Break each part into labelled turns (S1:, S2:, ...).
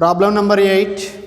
S1: Problem number 8.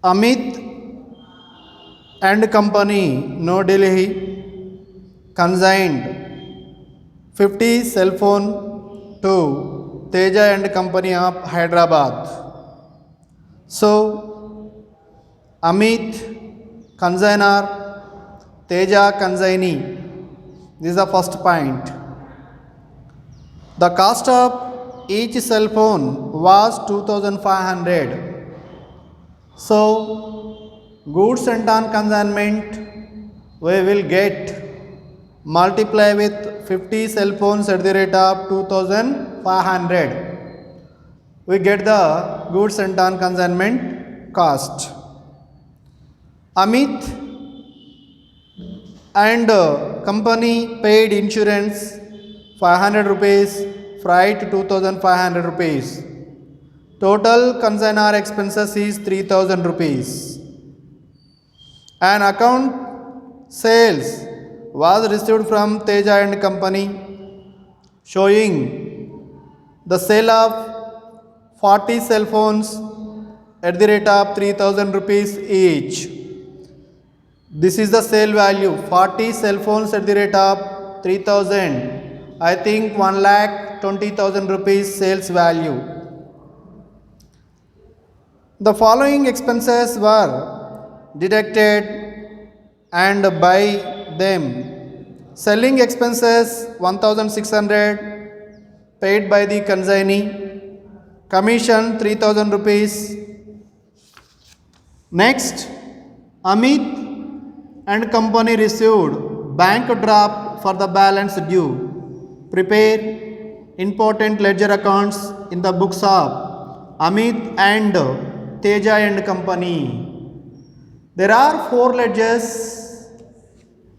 S1: Amit and Company, New Delhi, consigned 50 cell phone to Teja and Company of Hyderabad. So, Amit consignor, Teja consignee. This is the first point. The cost of each cell phone was 2500. So, goods sent on consignment we will get multiply with 50 cell phones at the rate of 2500. We get the goods sent on consignment cost. Amit and company paid insurance 500 rupees, freight 2500 rupees. Total consignor expenses is 3000 rupees. An account sales was received from Teja and Company showing the sale of 40 cell phones at the rate of 3000 rupees each. This is the sale value, 40 cell phones at the rate of 3000. I think 1,20,000 rupees sales value. The following expenses were deducted and by them. Selling expenses 1600 paid by the consignee. Commission 3000 rupees. Next, Amit and Company received bank draft for the balance due. Prepare important ledger accounts in the books of Amit and Teja and Company. There are 4 ledgers,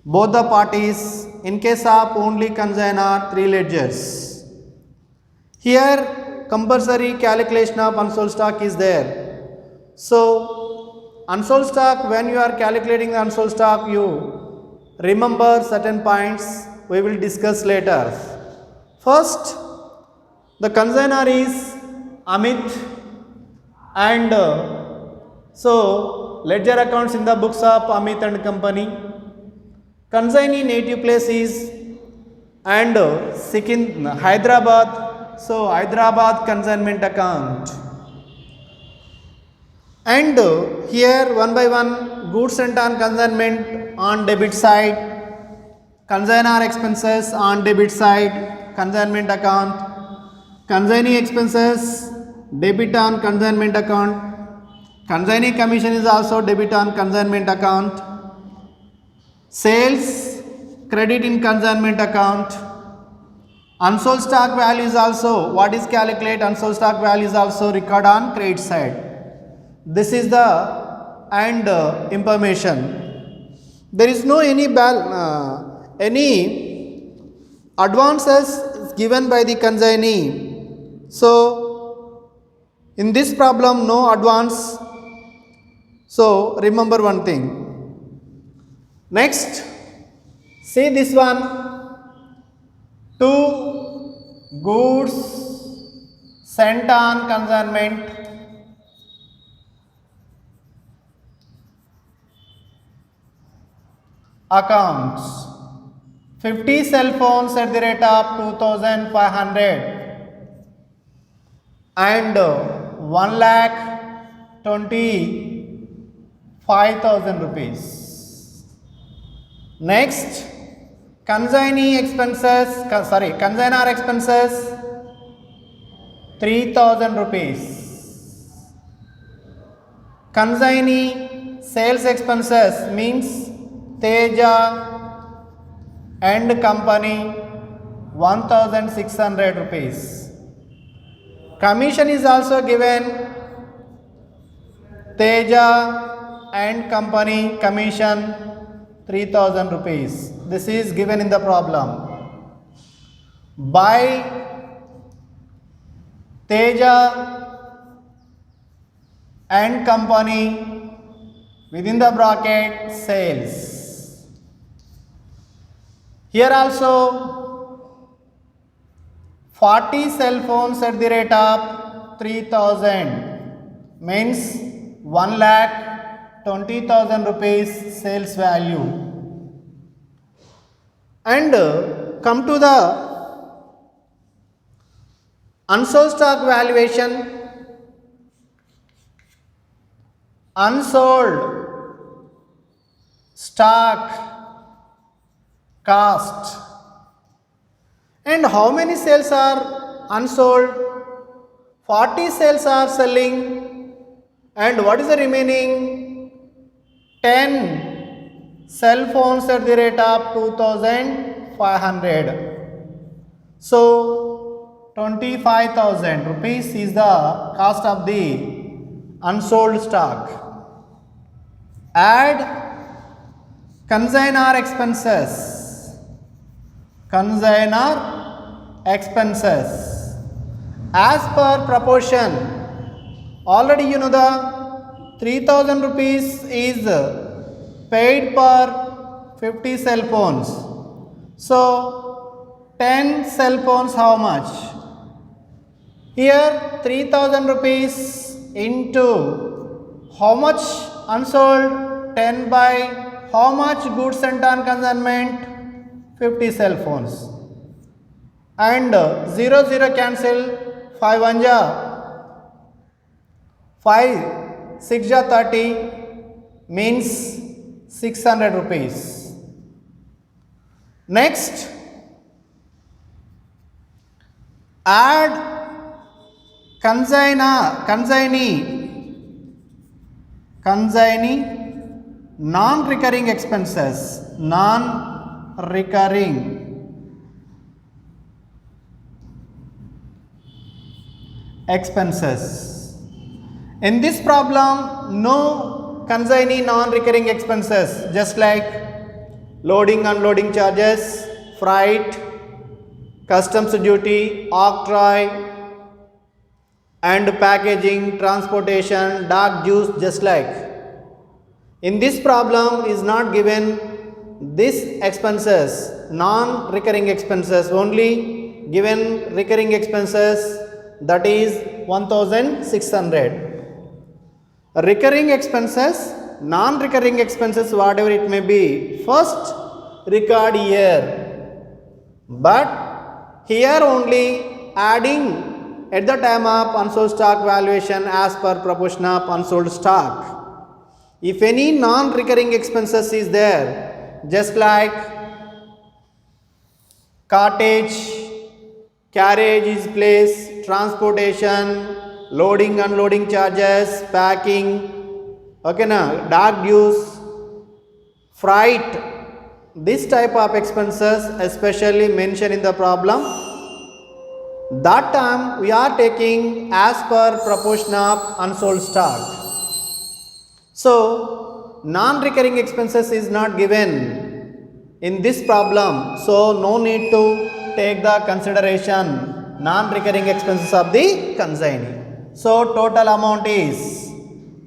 S1: both the parties. In case of only consignor, 3 ledgers. Here, compulsory calculation of unsold stock is there. So, unsold stock, when you are calculating the unsold stock, you remember certain points we will discuss later. First, the consignor is Amit and so ledger accounts in the books of Amit and Company. Consignee native place is and Hyderabad. So Hyderabad consignment account. And here one by one goods sent on consignment on debit side, consignor expenses on debit side, consignment account, consignee expenses debit on consignment account, consignee commission is also debit on consignment account, sales credit in consignment account, unsold stock value is also what is calculate unsold stock value is also record on credit side. This is the information. There is no any advances given by the consignee. So, in this problem, no advance. So, remember one thing. Next, see this one. 2 goods sent on consignment. Accounts. 50 cell phones at the rate of 2500 and 1,25,000 rupees. Next, consignor expenses 3000 rupees. Consignee sales expenses means Teja and Company 1600 rupees. Commission is also given Teja and Company commission 3000 rupees. This is given in the problem. By Teja and Company within the bracket sales. Here also 40 cell phones at the rate of 3000 means 1,20,000 rupees sales value. And come to the unsold stock valuation. Unsold stock cost. And how many sales are unsold? 40 sales are selling. And what is the remaining? 10 cell phones at the rate of 2,500. So 25,000 rupees is the cost of the unsold stock. Add consignor expenses. Consignor expenses as per proportion. Already you know the 3,000 rupees is paid per 50 cell phones. So 10 cell phones how much? Here 3,000 rupees into how much unsold? 10 by how much goods sent on consignment? 50 cell phones. And 0 0 cancel. 5 1 ja 5 6 ja 30 means 600 rupees. Next, add consignee non-recurring expenses. Non-recurring expenses. In this problem, no consignee non-recurring expenses, just like loading, unloading charges, freight, customs duty, octroi, and packaging, transportation, dark juice, just like. In this problem is not given this expenses, non-recurring expenses, only given recurring expenses, that is 1,600. Recurring expenses, non-recurring expenses, whatever it may be, first record here. But here only adding at the time of unsold stock valuation as per proportion of unsold stock. If any non-recurring expenses is there, just like cartage, carriage is placed, transportation, loading, unloading charges, packing, okay na, dark juice, freight, this type of expenses especially mentioned in the problem, that time we are taking as per proportion of unsold stock. So non-recurring expenses is not given in this problem, so no need to take the consideration non-recurring expenses of the consignee. So total amount is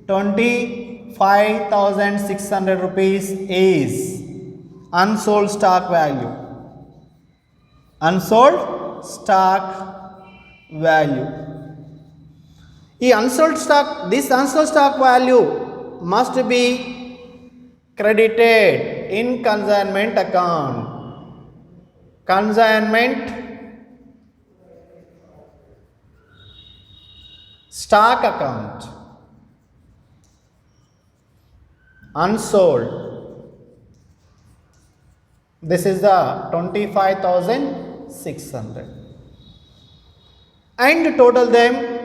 S1: 25,600 rupees is unsold stock value. Unsold stock value. This unsold stock value must be credited in consignment account. Consignment stock account. Unsold. This is the 25,600. And total them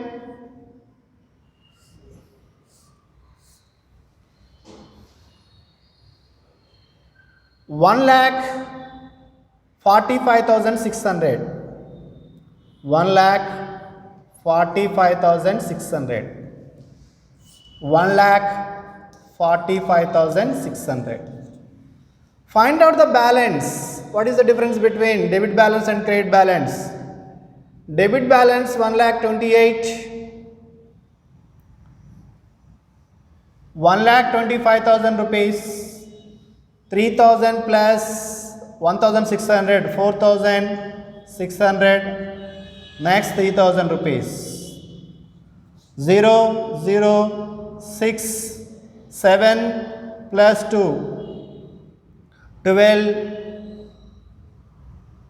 S1: 1,45,600. 1,45,600. 1,45,600. Find out the balance. What is the difference between debit balance and credit balance? Debit balance 1,28,000. 1,25,000 rupees. 3,000 plus 1,600, 4,600, Next 3000 rupees. 0, 0, 6, 7 plus 2, 12,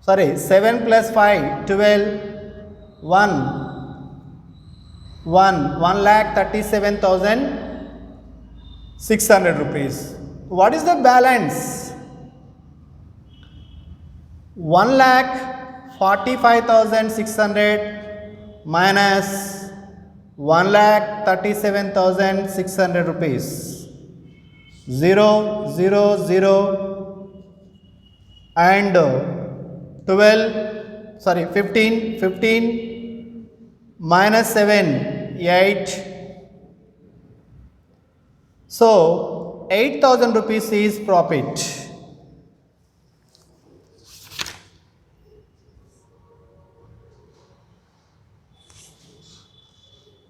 S1: sorry, 7 plus 5, 12, 1, 1,37,600 rupees. What is the balance? 1,45,600 minus 1,37,600 rupees. 0, 0, 0 and 12, sorry, 15, 15 minus 7, 8. So 8,000 rupees is profit.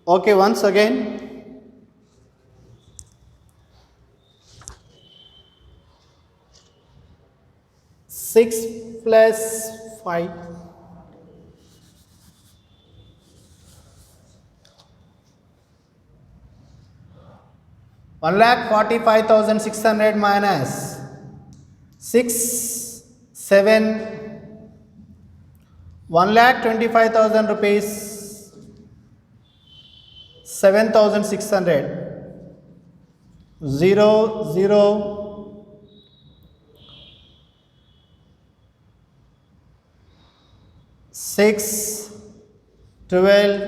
S1: Okay, once again. 6 plus 5. 1,45,600 minus 6, 7, 1,25,000 rupees. 7,600, 0, 0, 6, 12,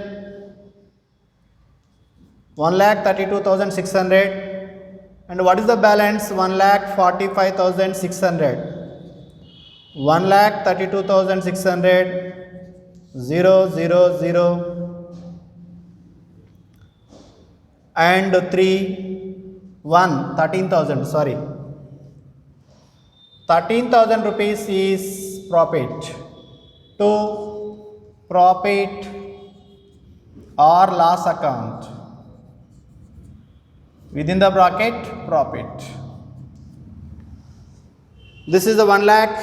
S1: 1,32,600, and what is the balance? 1,45,600, 1,32,600, 0, 0, 0 and 3, 1, 13,000, sorry, 13,000 rupees is profit. To profit or loss account, within the bracket profit. This is the 1 lakh,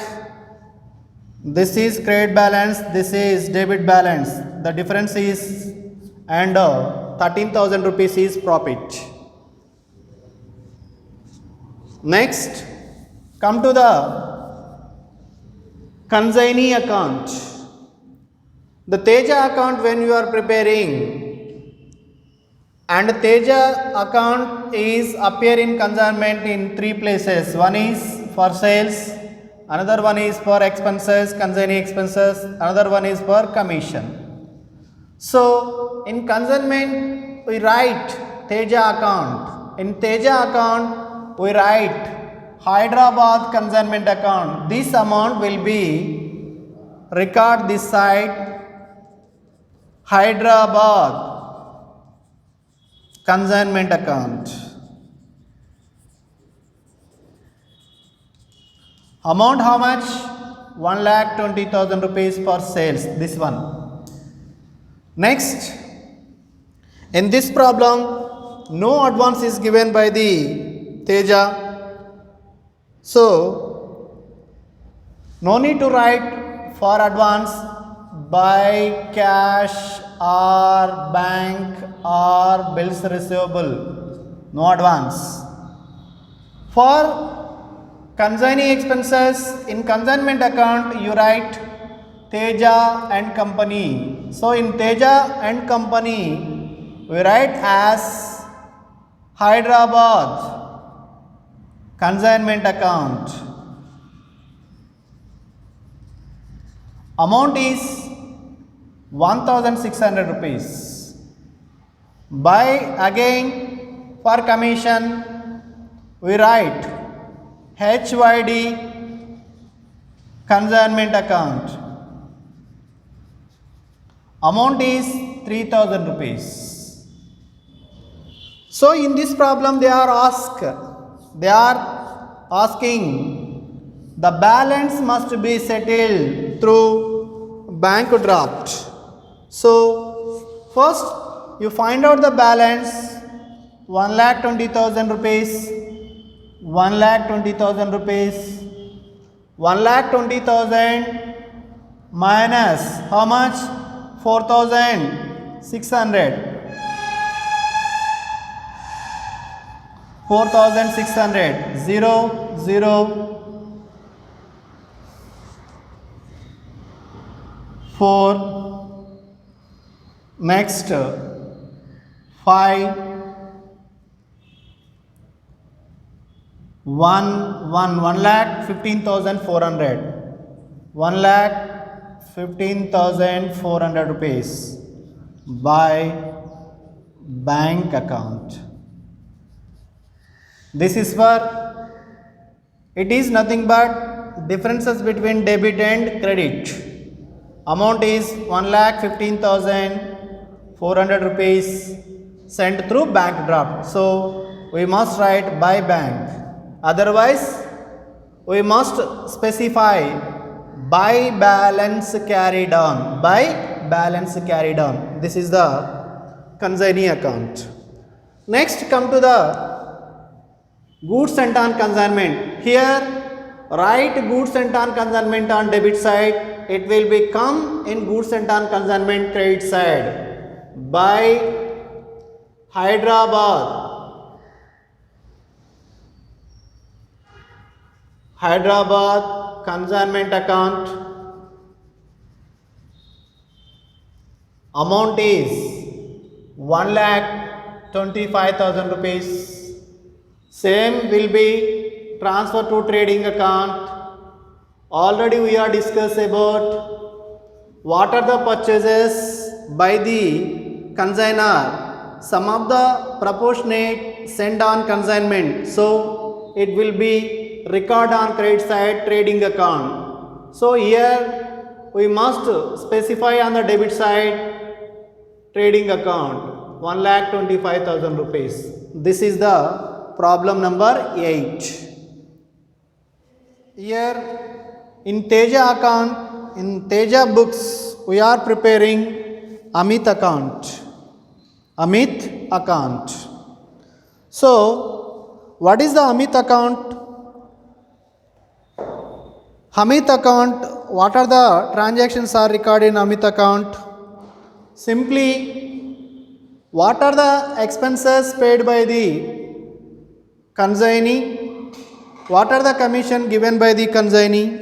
S1: this is credit balance, this is debit balance, the difference is, and 13,000 rupees is profit. Next, come to the consignee account. The Teja account, when you are preparing, and Teja account is appear in consignment in 3 places. One is for sales, another one is for expenses, consignee expenses, another one is for commission. So in consignment we write Teja account. In Teja account we write Hyderabad consignment account. This amount will be record this side Hyderabad consignment account. Amount how much? 1,20,000 rupees for sales. This one. Next, in this problem, no advance is given by the Teja. So, no need to write for advance by cash or bank or bills receivable. No advance. For consignee expenses, in consignment account you write Teja and Company. So in Teja and Company we write as Hyderabad consignment account. Amount is 1,600 rupees. By again for commission we write HYD consignment account. Amount is 3,000 rupees. So in this problem they are asking the balance must be settled through bank draft. So first you find out the balance 1,20,000 rupees, 1,20,000 rupees, 1,20,000 minus how much? 4,600. 4,600. 0, 0, 4. Next 5, 1 lakh 15,400. 1,15,400 rupees by bank account. This is for, it is nothing but differences between debit and credit. Amount is 1,15,400 rupees sent through bank draft. So we must write by bank. Otherwise, we must specify by balance carried on. By balance carried on. This is the consignee account. Next, come to the goods sent on consignment. Here, write goods sent on consignment on debit side. It will become in goods sent on consignment credit side. By Hyderabad. Hyderabad consignment account. Amount is 1,25,000 rupees. Same will be transferred to trading account. Already we are discussed about what are the purchases by the consignor. Some of the proportionate sent on consignment. So it will be record on credit side trading account. So here we must specify on the debit side trading account 1,25,000 rupees. This is the problem number 8. Here in Teja account, in Teja books, we are preparing Amit account. Amit account. So, what is the Amit account? Amit account, what are the transactions are recorded in Amit account? Simply, what are the expenses paid by the consignee, what are the commission given by the consignee,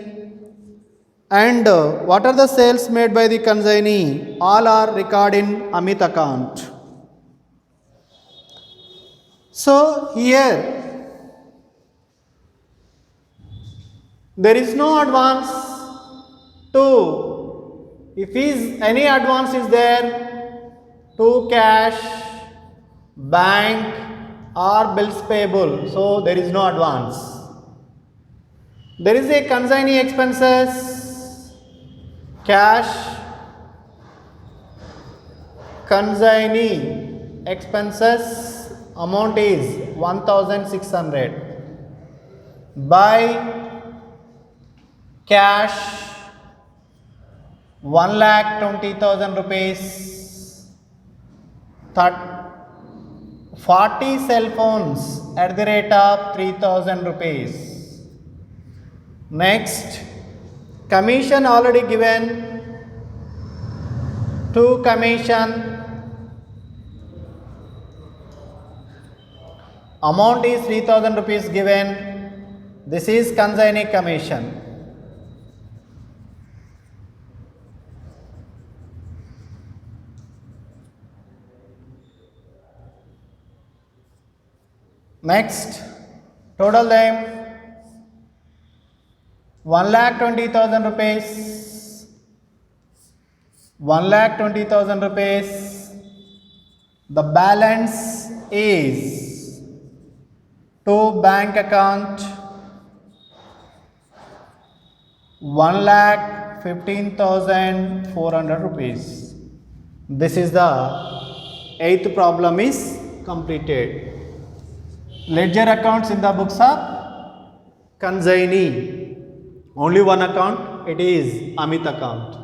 S1: and what are the sales made by the consignee, all are recorded in Amit account. So here there is no advance to, if any advance is there, to cash, bank or bills payable. So there is no advance. There is a consignee expenses, cash, consignee expenses, amount is 1,600. By cash 1,20,000 rupees. 40 cell phones at the rate of 3,000 rupees. Next, commission already given. 2 commission. Amount is 3,000 rupees given. This is consignee commission. Next, total them 1,20,000 rupees. 1,20,000 rupees. The balance is to bank account 1,15,400 rupees. This is the 8th problem is completed. Ledger accounts in the books of consignee. Only one account, it is Amit account.